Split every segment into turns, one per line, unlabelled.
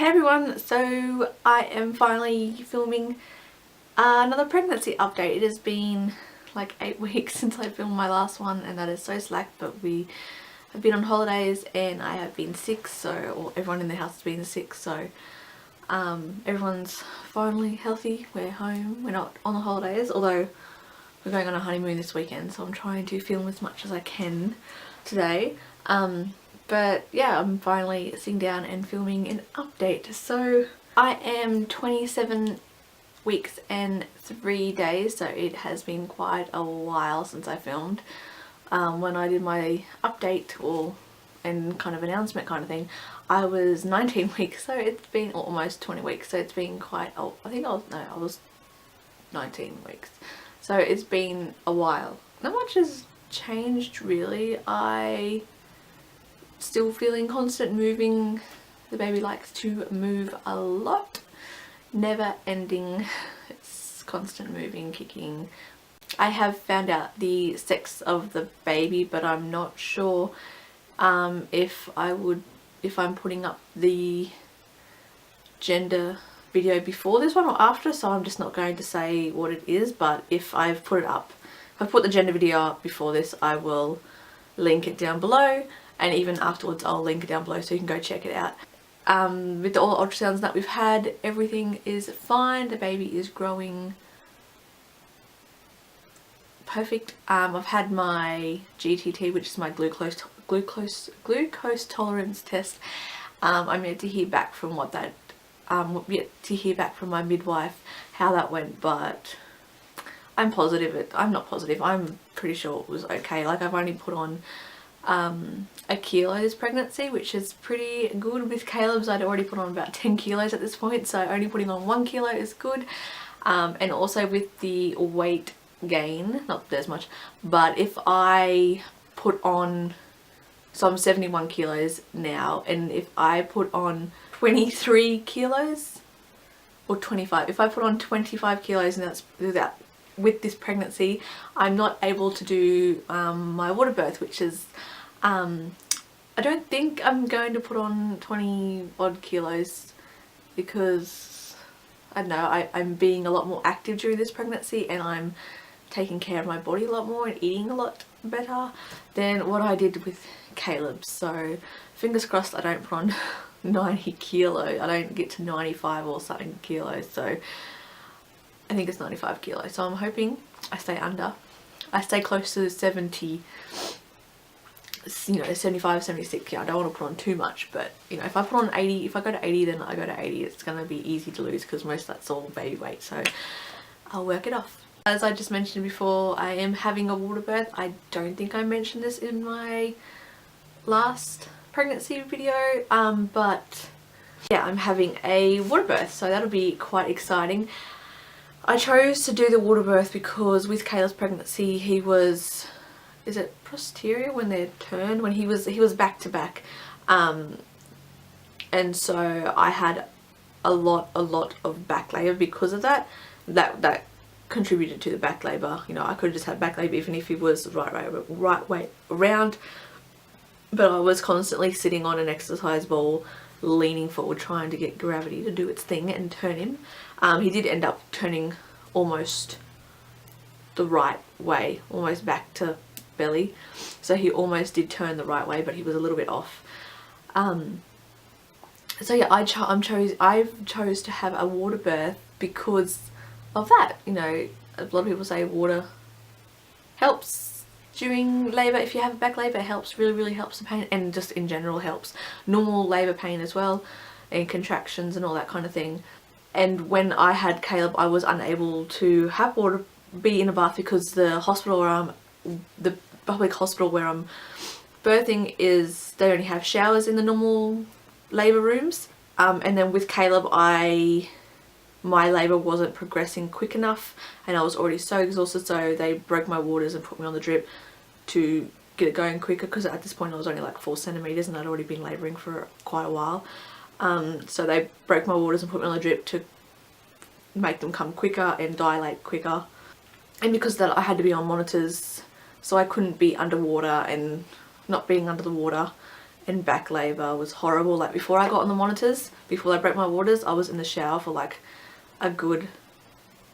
Hey everyone, so I am finally filming another pregnancy update. It has been like 8 weeks since I filmed my last one, and that is so slack, but we have been on holidays and I have been sick, or everyone in the house has been sick, so everyone's finally healthy. We're home, we're not on the holidays, although we're going on a honeymoon this weekend, so I'm trying to film as much as I can today. But yeah, I'm finally sitting down and filming an update. So I am 27 weeks and 3 days, so it has been quite a while since I filmed. When I did my update and kind of announcement kind of thing, I was 19 weeks, so it's been almost 20 weeks, so it's been quite, I was 19 weeks. So it's been a while. Not much has changed really. I still feeling constant moving. The baby likes to move a lot. Never ending. It's constant moving, kicking. I have found out the sex of the baby, but I'm not sure if I'm putting up the gender video before this one or after, so I'm just not going to say what it is. But if I've put the gender video up before this, I will link it down below, and even afterwards I'll link it down below so you can go check it out. With all the ultrasounds that we've had, everything is fine. The baby is growing perfect. I've had my GTT, which is my glucose tolerance test. I'm yet to hear back from my midwife how that went, but I'm positive. I'm not positive. I'm pretty sure it was okay. Like, I've only put on a kilo this pregnancy, which is pretty good. With Caleb's, I'd already put on about 10 kilos at this point, so only putting on 1 kilo is good. And also with the weight gain, not as much, but if I put on, so I'm 71 kilos now, and if I put on 23 kilos or 25, if I put on 25 kilos, and that's with this pregnancy, I'm not able to do my water birth, which is I don't think I'm going to put on 20 odd kilos, because I don't know, I'm being a lot more active during this pregnancy, and I'm taking care of my body a lot more and eating a lot better than what I did with Caleb. So fingers crossed I don't put on 90 kilos. I don't get to 95 or something kilos, so I think it's 95 kilos. So I'm hoping I stay under. I stay close to 70, 75, 76. Yeah, I don't want to put on too much, but if I put on 80, if I go to 80, then I go to 80. It's going to be easy to lose because most of that's all baby weight, so I'll work it off. As I just mentioned before, I am having a water birth. I don't think I mentioned this in my last pregnancy video, but yeah, I'm having a water birth, so that'll be quite exciting. I chose to do the water birth because with Caleb's pregnancy, he was, is it posterior when they're turned? When he was back to back, and so I had a lot of back labour because of that. That contributed to the back labour. I could have just had back labour even if he was right way around, but I was constantly sitting on an exercise ball, leaning forward, trying to get gravity to do its thing and turn him. He did end up turning almost the right way, almost back to belly, so he almost did turn the right way, but he was a little bit off. So yeah, I chose to have a water birth because of that. A lot of people say water helps during labour. If you have back labour, it helps, really helps the pain, and just in general helps normal labour pain as well, and contractions and all that kind of thing. And when I had Caleb, I was unable to have water, be in a bath, because the public hospital where I'm birthing they only have showers in the normal labour rooms. And then with Caleb, my labour wasn't progressing quick enough, and I was already so exhausted, so they broke my waters and put me on the drip to get it going quicker, because at this point I was only like 4 centimetres and I'd already been labouring for quite a while. So they broke my waters and put me on the drip to make them come quicker and dilate quicker. And because of that, I had to be on monitors, so I couldn't be underwater, and not being under the water and back labour was horrible. Like before I got on the monitors, before I broke my waters, I was in the shower for like a good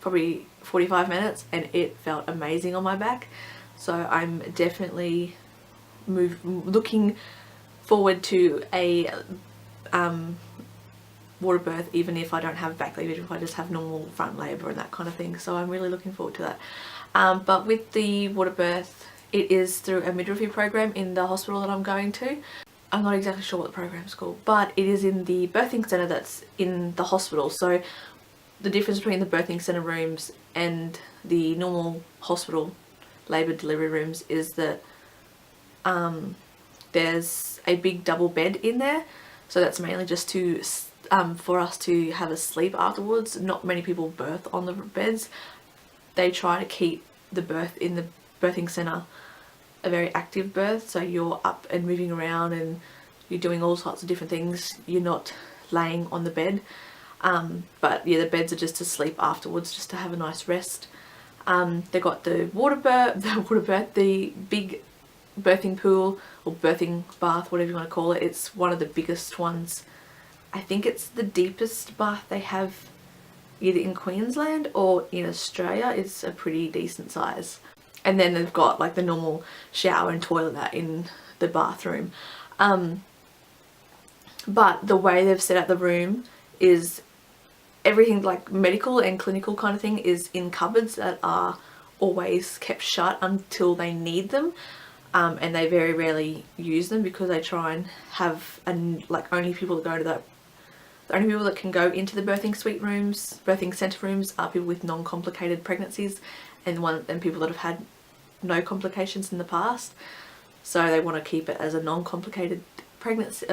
probably 45 minutes and it felt amazing on my back. So I'm definitely looking forward to a water birth, even if I don't have back labour, if I just have normal front labour and that kind of thing. So I'm really looking forward to that. But with the water birth, it is through a midwifery program in the hospital that I'm going to. I'm not exactly sure what the program's called, but it is in the birthing centre that's in the hospital. So the difference between the birthing centre rooms and the normal hospital labour delivery rooms is that there's a big double bed in there. So that's mainly just to for us to have a sleep afterwards. Not many people birth on the beds. They try to keep the birth in the birthing centre a very active birth, so you're up and moving around and you're doing all sorts of different things. You're not laying on the bed. But yeah, the beds are just to sleep afterwards, just to have a nice rest. They got the the big birthing pool or birthing bath, whatever you want to call it. It's one of the biggest ones. I think it's the deepest bath they have either in Queensland or in Australia. It's a pretty decent size. And then they've got like the normal shower and toilet in the bathroom. But the way they've set up the room is everything like medical and clinical kind of thing is in cupboards that are always kept shut until they need them. And they very rarely use them because they try and have like only people that go to the only people that can go into the birthing suite rooms, birthing centre rooms, are people with non-complicated pregnancies and people that have had no complications in the past. So they want to keep it as a non-complicated pregnancy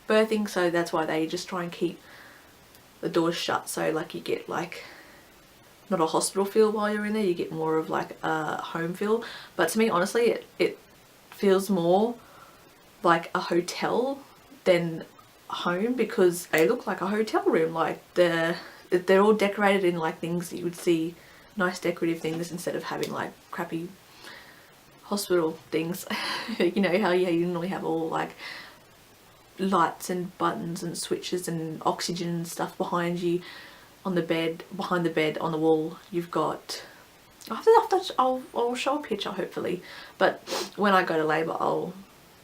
birthing, so that's why they just try and keep the doors shut, so like you get like not a hospital feel while you're in there, you get more of like a home feel. But to me, honestly, it feels more like a hotel than home, because they look like a hotel room. Like they're all decorated in like things that you would see, nice decorative things, instead of having like crappy hospital things. You know how you normally have all like lights and buttons and switches and oxygen and stuff behind you on the bed, behind the bed on the wall. You've got, I'll show a picture hopefully, but when I go to labour I'll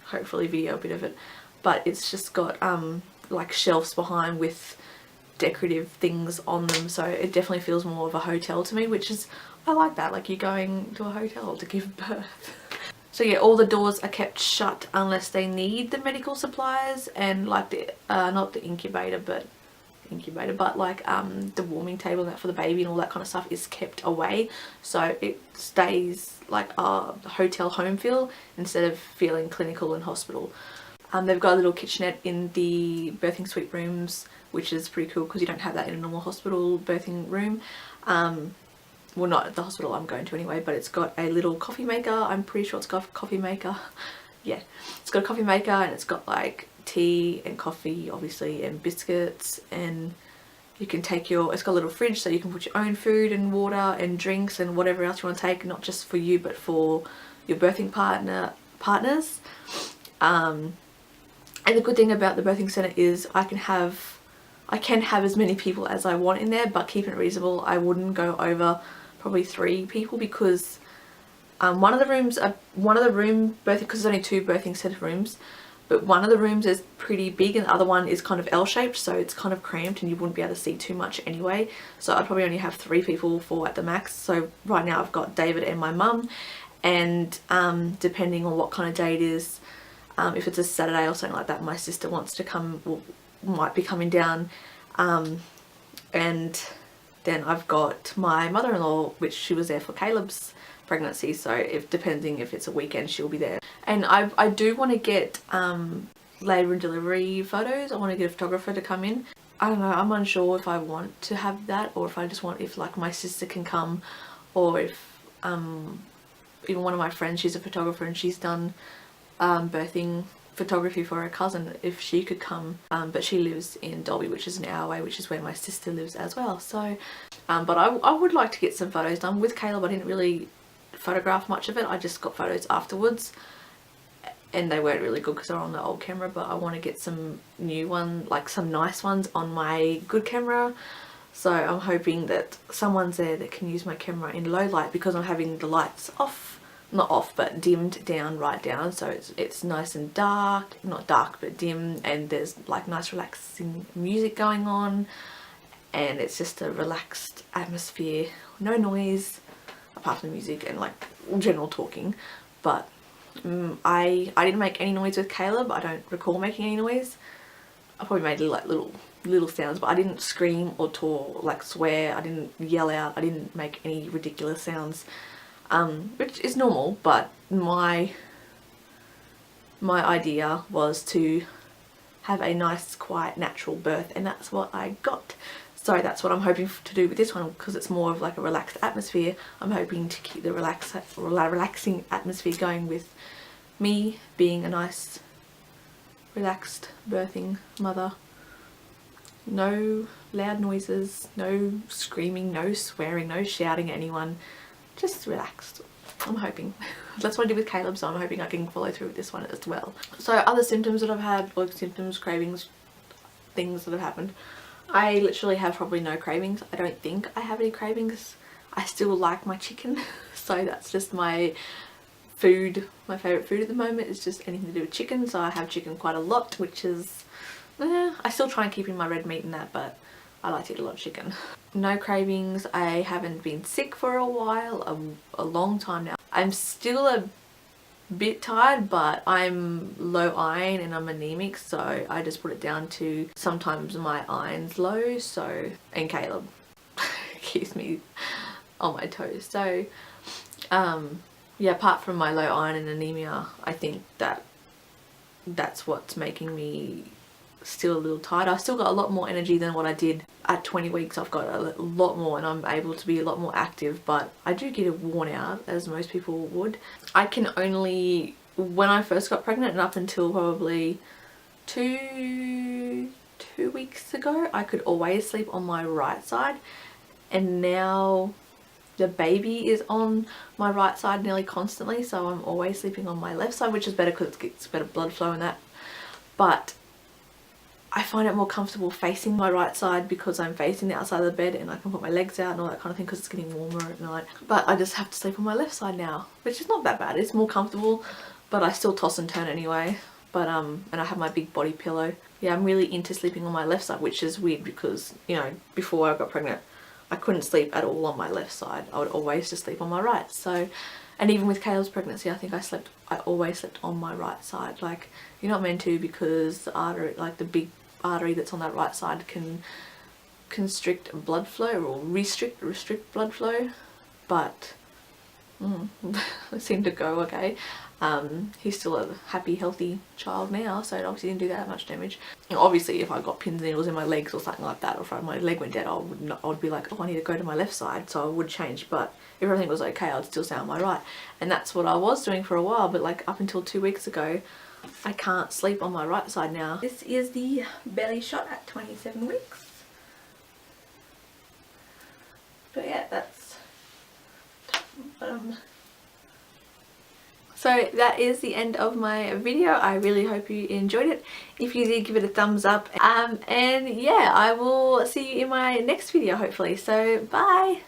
hopefully video a bit of it. But it's just got like shelves behind with decorative things on them, so it definitely feels more of a hotel to me, which is, I like that, like you're going to a hotel to give birth. So yeah, all the doors are kept shut unless they need the medical supplies, and like the not the incubator but like the warming table and that for the baby and all that kind of stuff is kept away, so it stays like a hotel home feel instead of feeling clinical and hospital. They've got a little kitchenette in the birthing suite rooms, which is pretty cool because you don't have that in a normal hospital birthing room. Well, not at the hospital I'm going to anyway, but it's got a little coffee maker. I'm pretty sure it's got a coffee maker. Yeah, it's got a coffee maker, and it's got like tea and coffee obviously and biscuits, and you can take it's got a little fridge so you can put your own food and water and drinks and whatever else you want to take, not just for you but for your birthing partners. And the good thing about the birthing centre is I can have as many people as I want in there, but keep it reasonable. I wouldn't go over probably 3 people, because one of the rooms birthing, because there's only 2 birthing centre rooms, but one of the rooms is pretty big and the other one is kind of L-shaped, so it's kind of cramped and you wouldn't be able to see too much anyway. So I'd probably only have 3 people for at the max. So right now I've got David and my mum, and depending on what kind of day it is, if it's a Saturday or something like that, my sister wants to come, might be coming down, and then I've got my mother-in-law, which she was there for Caleb's pregnancy, so depending if it's a weekend she'll be there. And I do want to get labour and delivery photos. I want to get a photographer to come in. I don't know, I'm unsure if I want to have that, or if I just want, if like my sister can come, or if even one of my friends, she's a photographer and she's done birthing photography for her cousin, if she could come, but she lives in Dolby, which is an hour away, which is where my sister lives as well. So but I would like to get some photos done. With Caleb I didn't really photograph much of it, I just got photos afterwards, and they weren't really good because they're on the old camera, but I want to get some new ones, like some nice ones on my good camera. So I'm hoping that someone's there that can use my camera in low light, because I'm having the lights off, not off, but dimmed down, right down, so it's nice and dark, not dark but dim, and there's like nice relaxing music going on, and it's just a relaxed atmosphere, no noise apart from the music and like general talking. But I didn't make any noise with Caleb. I don't recall making any noise. I probably made like little sounds, but I didn't scream or talk, like swear. I didn't yell out. I didn't make any ridiculous sounds, which is normal. But my idea was to have a nice, quiet, natural birth, and that's what I got. So that's what I'm hoping to do with this one, because it's more of like a relaxed atmosphere. I'm hoping to keep the relaxing atmosphere going with me being a nice, relaxed birthing mother. No loud noises, no screaming, no swearing, no shouting at anyone. Just relaxed. I'm hoping. That's what I did with Caleb, so I'm hoping I can follow through with this one as well. So other symptoms that I've had, like symptoms, cravings, things that have happened. I literally have probably no cravings. I don't think I have any cravings. I still like my chicken, so that's just my food. My favourite food at the moment is just anything to do with chicken, so I have chicken quite a lot, which is, I still try and keep in my red meat and that, but I like to eat a lot of chicken. No cravings. I haven't been sick for a while, a long time now. I'm still a bit tired, but I'm low iron and I'm anemic, so I just put it down to sometimes my iron's low, so, and Caleb keeps me on my toes. So yeah, apart from my low iron and anemia, I think that's what's making me still a little tired. I still got a lot more energy than what I did at 20 weeks. I've got a lot more and I'm able to be a lot more active, but I do get worn out, as most people would. I can only, when I first got pregnant and up until probably two weeks ago, I could always sleep on my right side, and now the baby is on my right side nearly constantly, so I'm always sleeping on my left side, which is better because it gets better blood flow and that. But I find it more comfortable facing my right side because I'm facing the outside of the bed and I can put my legs out and all that kind of thing because it's getting warmer at night. But I just have to sleep on my left side now, which is not that bad. It's more comfortable, but I still toss and turn anyway. But and I have my big body pillow. Yeah, I'm really into sleeping on my left side, which is weird because, you know, before I got pregnant, I couldn't sleep at all on my left side. I would always just sleep on my right. So, and even with Caleb's pregnancy, I think I always slept on my right side. Like, you're not meant to, because the artery, like the big artery that's on that right side, can constrict blood flow or restrict blood flow, but it seemed to go okay. He's still a happy, healthy child now, so it obviously didn't do that much damage. And obviously if I got pins and needles in my legs or something like that, or if my leg went dead, I would be like, oh, I need to go to my left side, so I would change. But if everything was okay, I'd still stay on my right, and that's what I was doing for a while. But like up until 2 weeks ago, I can't sleep on my right side now. This is the belly shot at 27 weeks. But yeah, that's so that is the end of my video. I really hope you enjoyed it. If you did, give it a thumbs up. And yeah, I will see you in my next video hopefully. So bye!